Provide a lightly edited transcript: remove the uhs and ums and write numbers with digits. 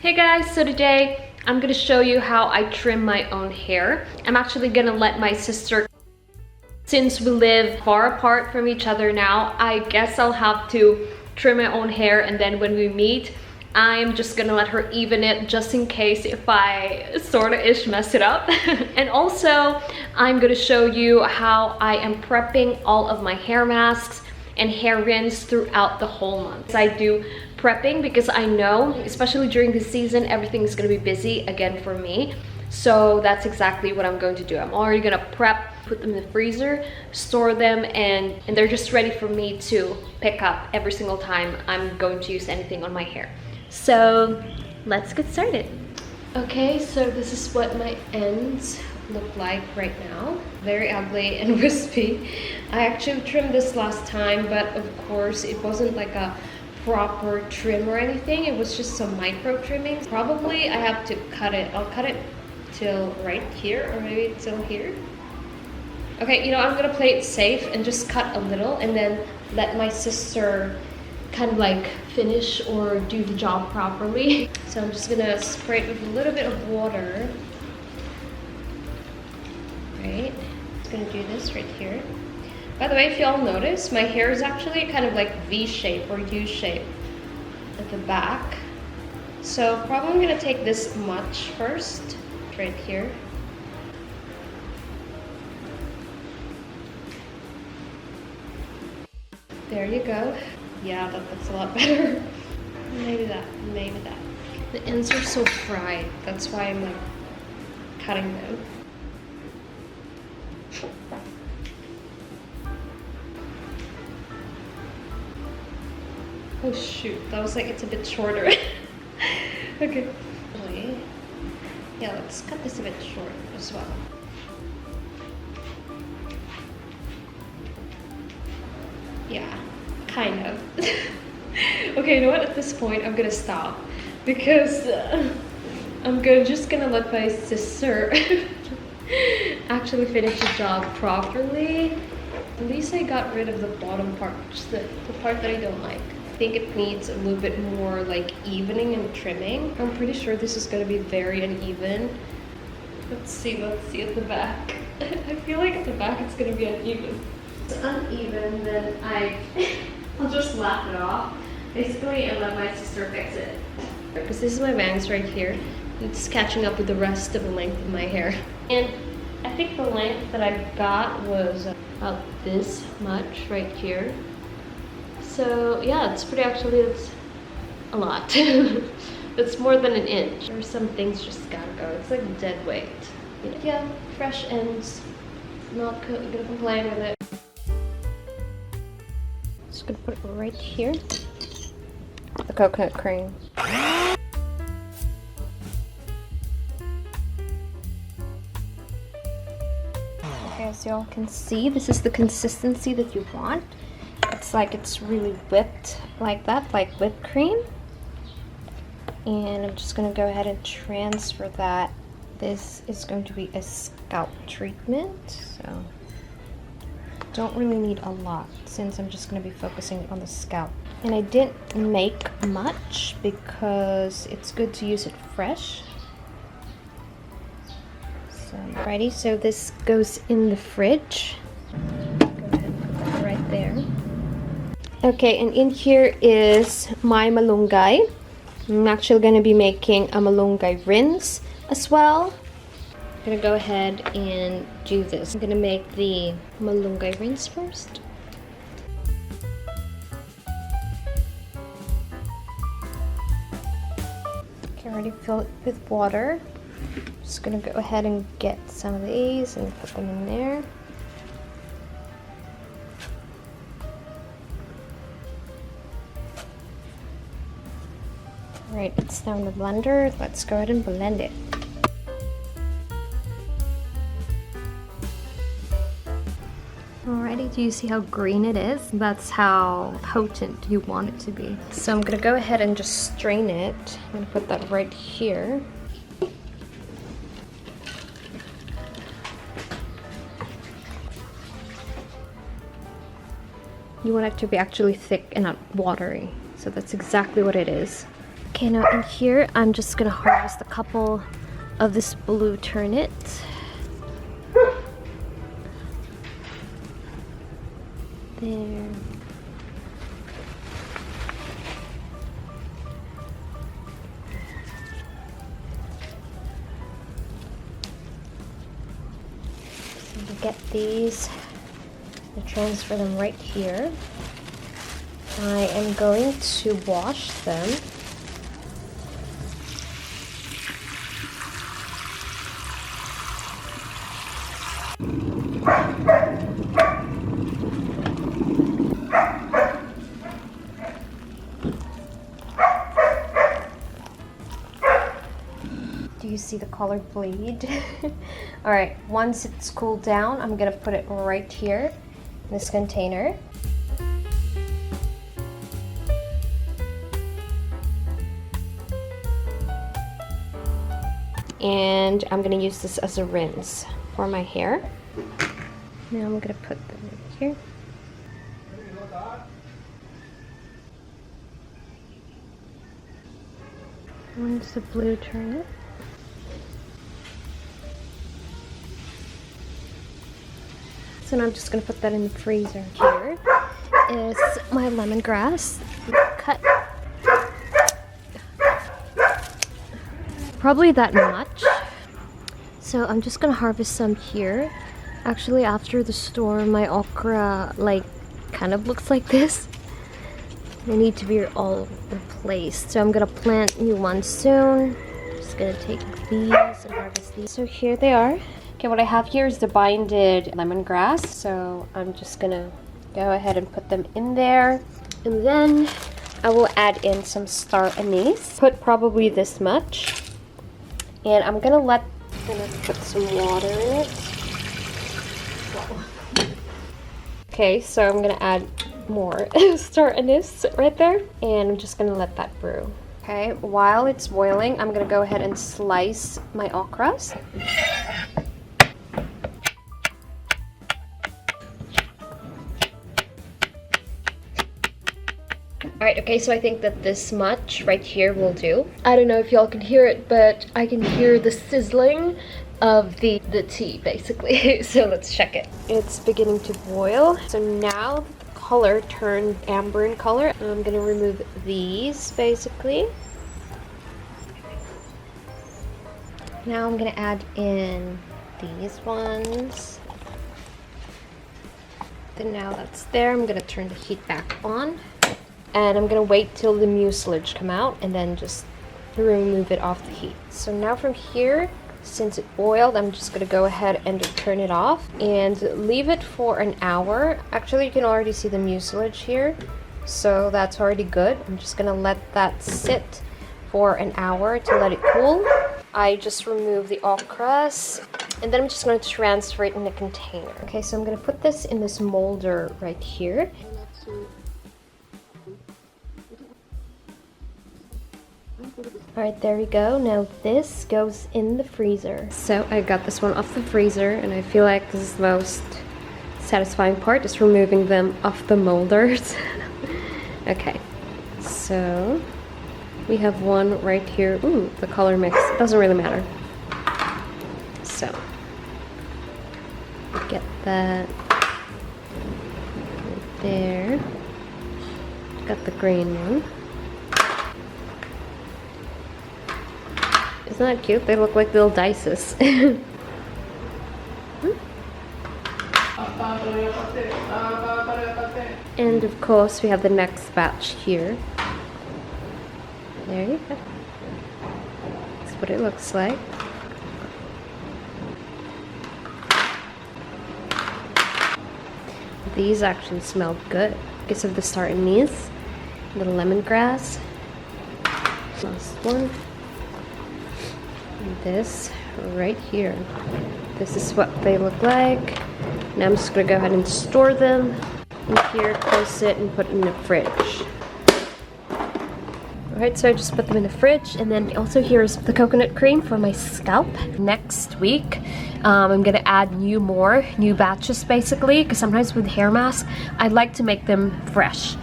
Hey guys, so today I'm gonna show you how I trim my own hair. I'm actually gonna let my sister, since we live far apart from each other now, I guess I'll have to trim my own hair, and then when we meet, I'm just gonna let her even it just in case if I sorta-ish mess it up. And also, I'm gonna show you how I am prepping all of my hair masks and hair rinse throughout the whole month. I do prepping because I know, especially during this season, everything is gonna be busy again for me. So that's exactly what I'm going to do. I'm already gonna prep, put them in the freezer, store them, and they're just ready for me to pick up every single time I'm going to use anything on my hair. So let's get started. Okay, so this is what my ends look like right now. Very ugly and wispy. I actually trimmed this last time, but of course it wasn't like a proper trim or anything. It was just some micro trimming. Probably I have to cut it. I'll cut it till right here, or maybe till here. Okay, you know, I'm gonna play it safe and just cut a little and then let my sister kind of like finish or do the job properly. So I'm just gonna spray it with a little bit of water. Right, just gonna do this right here. By the way, if y'all notice, my hair is actually kind of like V-shape or U-shape at the back. So probably I'm gonna take this much first, right here. There you go. Yeah, that looks a lot better. Maybe that, maybe that. The ends are so fried, that's why I'm like cutting them. Oh shoot, that was like, it's a bit shorter. Okay. Yeah, let's cut this a bit short as well. Yeah, kind of. Okay, you know what? At this point, I'm gonna stop because just gonna let my sister actually finish the job properly. At least I got rid of the bottom part, which is the part that I don't like. I think it needs a little bit more like evening and trimming. I'm pretty sure this is gonna be very uneven. Let's see at the back. I feel like at the back it's gonna be uneven. If it's uneven, then I'll just laugh it off, basically, and let my sister fix it. Because this is my bangs right here. It's catching up with the rest of the length of my hair. And I think the length that I got was about this much right here. So yeah, it's a lot. It's more than an inch. There's some things just gotta go. It's like dead weight. You know? Yeah, fresh ends. Not gonna complain with it. Just gonna put it right here. The coconut cream. Okay, as y'all can see, this is the consistency that you want. It's like it's really whipped like that, like whipped cream. And I'm just gonna go ahead and transfer that. This is going to be a scalp treatment, so don't really need a lot since I'm just gonna be focusing on the scalp. And I didn't make much because it's good to use it fresh. So alrighty, so this goes in the fridge. Go ahead and put that right there. Okay, and in here is my malunggay. I'm actually going to be making a malunggay rinse as well. I'm going to go ahead and do this. I'm going to make the malunggay rinse first. Okay, already fill it with water. Just going to go ahead and get some of these and put them in there. Right, it's now in the blender. Let's go ahead and blend it. Alrighty, do you see how green it is? That's how potent you want it to be. So I'm gonna go ahead and just strain it. I'm gonna put that right here. You want it to be actually thick and not watery. So that's exactly what it is. Okay, now in here, I'm just gonna harvest a couple of this blue turnip. There. Get these and transfer them right here. I am going to wash them. Do you see the color bleed? All right, once it's cooled down, I'm gonna put it right here in this container. And I'm gonna use this as a rinse for my hair. Now I'm gonna put them right here. One's the blue turnip. So now I'm just gonna put that in the freezer. Here is my lemongrass cut. Probably that much. So I'm just gonna harvest some here. Actually, after the storm, my okra kind of looks like this. They need to be all replaced. So I'm gonna plant new ones soon. Just gonna take these and harvest these. So here they are. Okay, what I have here is the binded lemongrass. So I'm just gonna go ahead and put them in there. And then I will add in some star anise. Put probably this much. And I'm gonna put some water in it. Whoa. Okay, so I'm gonna add more star anise right there. And I'm just gonna let that brew. Okay, while it's boiling, I'm gonna go ahead and slice my okras. Alright, okay, so I think that this much right here will do. I don't know if y'all can hear it, but I can hear the sizzling of the tea, basically. So let's check it. It's beginning to boil. So now the color turned amber in color. I'm gonna remove these, basically. Now I'm gonna add in these ones. Then now that's there, I'm gonna turn the heat back on. And I'm gonna wait till the mucilage come out and then just remove it off the heat. So now from here, since it boiled, I'm just gonna go ahead and turn it off and leave it for an hour. Actually, you can already see the mucilage here, so that's already good. I'm just gonna let that sit for an hour to let it cool. I just removed the okras and then I'm just gonna transfer it in a container. Okay, so I'm gonna put this in this molder right here. Alright, there we go. Now this goes in the freezer. So I got this one off the freezer and I feel like this is the most satisfying part, is removing them off the molders. Okay, so we have one right here. Ooh, the color mix, it doesn't really matter. So, get that right there. Got the green one. Isn't that cute? They look like little dices. And of course we have the next batch here. There you go. That's what it looks like. These actually smell good because of the star anise, the lemongrass. Last one. This right here. This is what they look like. Now I'm just gonna go ahead and store them in here, close it, and put it in the fridge. Alright, so I just put them in the fridge, and then also here's the coconut cream for my scalp. Next week, I'm gonna add new batches basically, because sometimes with hair masks, I like to make them fresh.